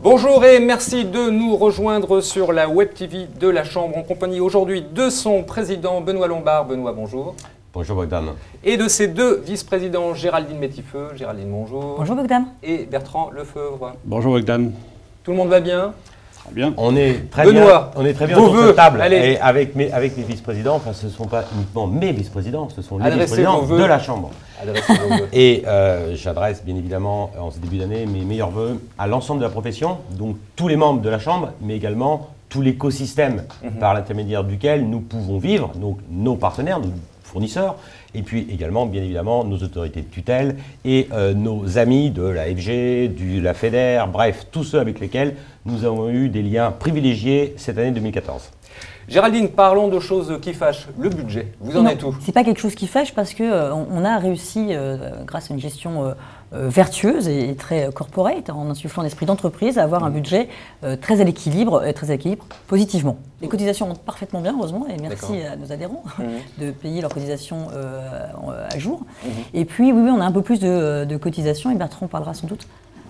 Bonjour et merci de nous rejoindre sur la Web TV de la Chambre en compagnie aujourd'hui de son président Benoît Lombard. Benoît, bonjour. Bonjour Bogdan. Et de ses deux vice-présidents, Géraldine Métifeux. Géraldine, bonjour. Bonjour Bogdan. Et Bertrand Lefebvre. Bonjour Bogdan. Tout le monde va bien? Très bien. On est très Benoît, bien, on est très bien vos autour de vœux, cette table. allez. Et avec mes vice-présidents, enfin ce ne sont pas uniquement mes vice-présidents, ce sont les Adressez vice-présidents vos vœux. de la Chambre. Adressez vos vœux. Et j'adresse bien évidemment en ce début d'année mes meilleurs vœux à l'ensemble de la profession, donc tous les membres de la Chambre, mais également tout l'écosystème par l'intermédiaire duquel nous pouvons vivre, donc nos partenaires, nos fournisseurs, et puis également, bien évidemment, nos autorités de tutelle et nos amis de la FG, de la FEDER, bref, tous ceux avec lesquels nous avons eu des liens privilégiés cette année 2014. Géraldine, parlons de choses qui fâchent. Le budget, vous en êtes où? C'est pas quelque chose qui fâche parce que on a réussi, grâce à une gestion vertueuse et très corporate, en insufflant un esprit d'entreprise, à avoir un budget très à l'équilibre positivement. Les cotisations montent parfaitement bien, heureusement, et merci à nos adhérents de payer leurs cotisations à jour. Et puis, oui, on a un peu plus de cotisations, et Bertrand parlera sans doute.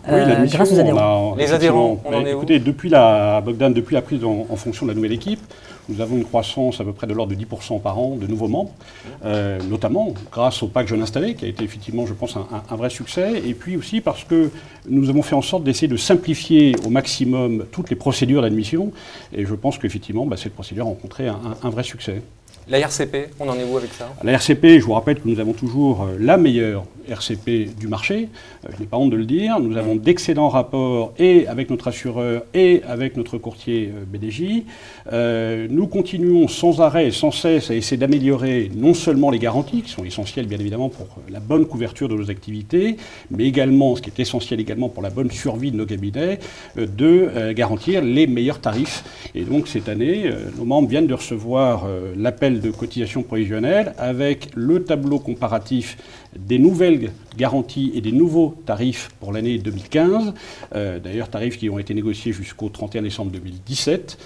Oui, la mission, grâce aux adhérents. Les adhérents, on en est où? Écoutez, depuis la prise en fonction de la nouvelle équipe, nous avons une croissance à peu près de l'ordre de 10% par an de nouveaux membres, notamment grâce au Pacte Jeune Installé, qui a été effectivement, je pense, un vrai succès, et puis aussi parce que nous avons fait en sorte d'essayer de simplifier au maximum toutes les procédures d'admission, et je pense qu'effectivement, cette procédure a rencontré un vrai succès. La RCP, on en est où avec ça? La RCP, je vous rappelle que nous avons toujours la meilleure RCP du marché, je n'ai pas honte de le dire. Nous avons d'excellents rapports et avec notre assureur et avec notre courtier BDJ. Nous continuons sans arrêt et sans cesse à essayer d'améliorer non seulement les garanties, qui sont essentielles bien évidemment pour la bonne couverture de nos activités, mais également, ce qui est essentiel également pour la bonne survie de nos cabinets, de garantir les meilleurs tarifs. Et donc cette année, nos membres viennent de recevoir l'appel de cotisation provisionnelle avec le tableau comparatif des nouvelles garanties et des nouveaux tarifs pour l'année 2015, d'ailleurs tarifs qui ont été négociés jusqu'au 31 décembre 2017,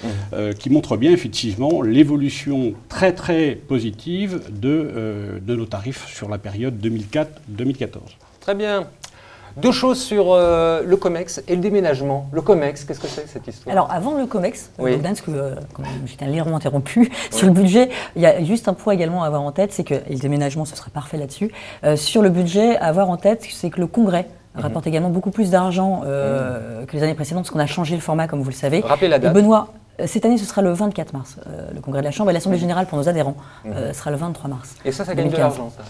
qui montrent bien effectivement l'évolution très très positive de nos tarifs sur la période 2004-2014. Très bien. Deux choses sur le COMEX et le déménagement. Le COMEX, qu'est-ce que c'est cette histoire? Alors avant le COMEX, Bogdan, parce que j'étais légèrement interrompu sur le budget, il y a juste un point également à avoir en tête, c'est que, et le déménagement ce sera parfait là-dessus, sur le budget à avoir en tête, c'est que le Congrès rapporte également beaucoup plus d'argent que les années précédentes, parce qu'on a changé le format comme vous le savez. Rappelez la date. Et Benoît, cette année ce sera le 24 mars, le Congrès de la Chambre, et l'Assemblée Générale pour nos adhérents sera le 23 mars. Et ça gagne de l'argent, ça?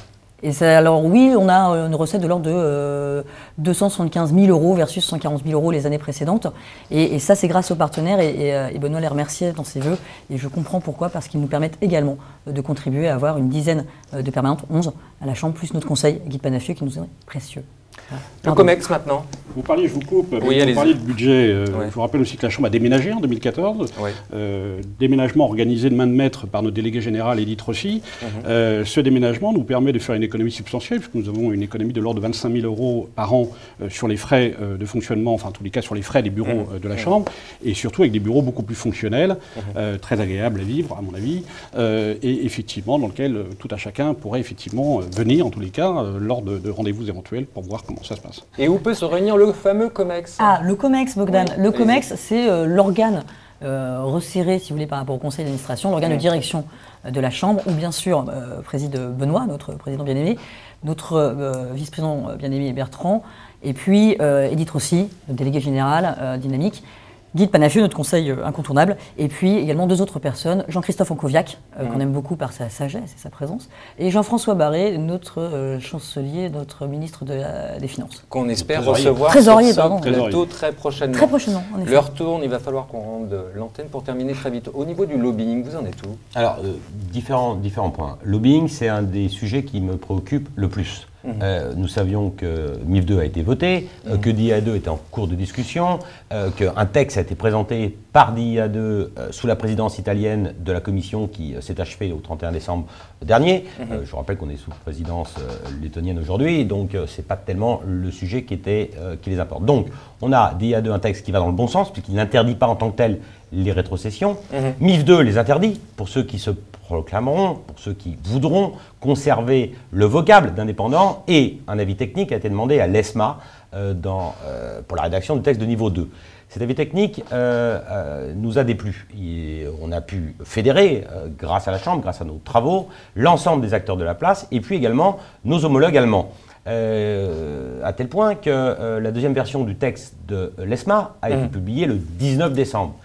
Et ça, alors oui, on a une recette de l'ordre de 275 000 euros versus 140 000 euros les années précédentes. Et ça, c'est grâce aux partenaires. Et Benoît les remerciait dans ses vœux. Et je comprends pourquoi, parce qu'ils nous permettent également de contribuer à avoir une dizaine de permanentes, 11 à la Chambre, plus notre conseil, Guy Panafieux, qui nous est précieux. Le COMEX maintenant. Vous parliez, je vous coupe, oui, vous parliez de budget. Je vous rappelle aussi que la Chambre a déménagé en 2014. Déménagement organisé de main de maître par notre délégué général Edith Rossi. Ce déménagement nous permet de faire une économie substantielle, puisque nous avons une économie de l'ordre de 25 000 euros par an sur les frais de fonctionnement, enfin en tous les cas sur les frais des bureaux de la Chambre, et surtout avec des bureaux beaucoup plus fonctionnels, très agréables à vivre à mon avis, et effectivement dans lequel tout à chacun pourrait effectivement venir en tous les cas lors de rendez-vous éventuels pour voir comment ça se passe. Et où peut se réunir le fameux COMEX? Ah, le COMEX, Bogdan. Oui, le COMEX, c'est l'organe resserré, si vous voulez, par rapport au conseil d'administration, l'organe de direction de la Chambre, où bien sûr préside Benoît, notre président bien-aimé, notre vice-président bien-aimé Bertrand, et puis Edith Rossi, le délégué général dynamique, Guy Panafieux, notre conseil incontournable, et puis également deux autres personnes, Jean-Christophe Ancoviac, qu'on aime beaucoup par sa sagesse et sa présence, et Jean-François Barré, notre chancelier, notre ministre des Finances. Qu'on espère recevoir Trésorier, bientôt, très prochainement. Très prochainement, en effet. L'heure tourne, il va falloir qu'on rende l'antenne pour terminer très vite. Au niveau du lobbying, vous en êtes où? Alors, différents points. Lobbying, c'est un des sujets qui me préoccupe le plus. Nous savions que MIF 2 a été voté, que DIA 2 était en cours de discussion, qu'un texte a été présenté par DIA 2 sous la présidence italienne de la commission qui s'est achevée au 31 décembre dernier. Je vous rappelle qu'on est sous présidence lettonienne aujourd'hui, donc ce n'est pas tellement le sujet qui les importe. Donc on a DIA 2 un texte qui va dans le bon sens, puisqu'il n'interdit pas en tant que tel les rétrocessions. MIF 2 les interdit pour ceux qui se proclamerons, pour ceux qui voudront conserver le vocable d'indépendant, et un avis technique a été demandé à l'ESMA pour la rédaction du texte de niveau 2. Cet avis technique nous a déplu. On a pu fédérer, grâce à la Chambre, grâce à nos travaux, l'ensemble des acteurs de la place, et puis également nos homologues allemands. À tel point que la deuxième version du texte de l'ESMA a été publiée le 19 décembre.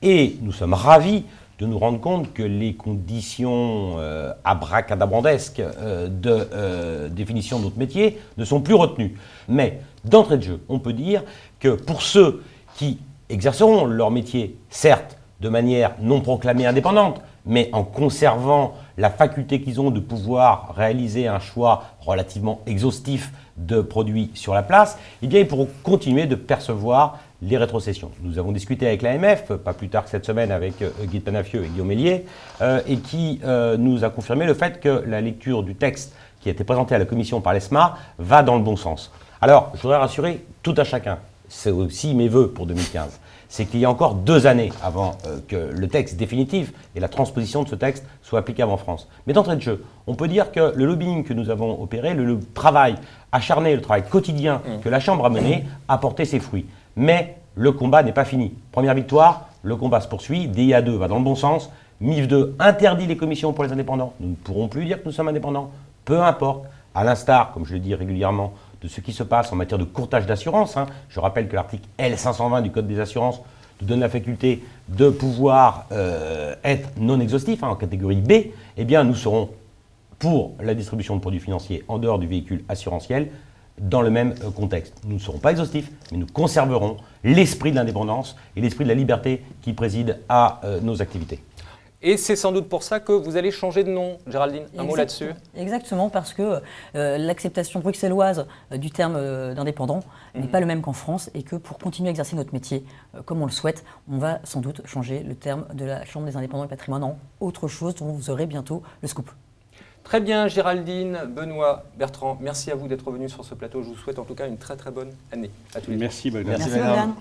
Et nous sommes ravis de nous rendre compte que les conditions abracadabrandesques de définition de notre métier ne sont plus retenues. Mais d'entrée de jeu, on peut dire que pour ceux qui exerceront leur métier, certes, de manière non proclamée indépendante, mais en conservant la faculté qu'ils ont de pouvoir réaliser un choix relativement exhaustif de produits sur la place, eh bien, ils pourront continuer de percevoir les rétrocessions. Nous avons discuté avec l'AMF, pas plus tard que cette semaine avec Guy Penafieux et Guillaume Hélier, et qui nous a confirmé le fait que la lecture du texte qui a été présenté à la Commission par l'ESMA va dans le bon sens. Alors, je voudrais rassurer tout à chacun, c'est aussi mes vœux pour 2015, c'est qu'il y a encore 2 années avant que le texte définitif et la transposition de ce texte soient applicables en France. Mais d'entrée de jeu, on peut dire que le lobbying que nous avons opéré, le travail acharné, le travail quotidien que la Chambre a mené, a porté ses fruits. Mais le combat n'est pas fini. Première victoire, le combat se poursuit, DIA2 va dans le bon sens, MIF2 interdit les commissions pour les indépendants. Nous ne pourrons plus dire que nous sommes indépendants, peu importe, à l'instar, comme je le dis régulièrement, de ce qui se passe en matière de courtage d'assurance. Je rappelle que l'article L520 du Code des assurances nous donne la faculté de pouvoir être non exhaustif en catégorie B. Eh bien, nous serons pour la distribution de produits financiers en dehors du véhicule assurantiel dans le même contexte. Nous ne serons pas exhaustifs, mais nous conserverons l'esprit de l'indépendance et l'esprit de la liberté qui préside à nos activités. Et c'est sans doute pour ça que vous allez changer de nom, Géraldine. Un mot là-dessus? Exactement, parce que l'acceptation bruxelloise du terme d'indépendant n'est pas le même qu'en France, et que pour continuer à exercer notre métier comme on le souhaite, on va sans doute changer le terme de la Chambre des indépendants et patrimoine en autre chose dont vous aurez bientôt le scoop. Très bien, Géraldine, Benoît, Bertrand, merci à vous d'être venus sur ce plateau. Je vous souhaite en tout cas une très très bonne année à tous les deux. Merci, Bogdan. Merci Bogdan.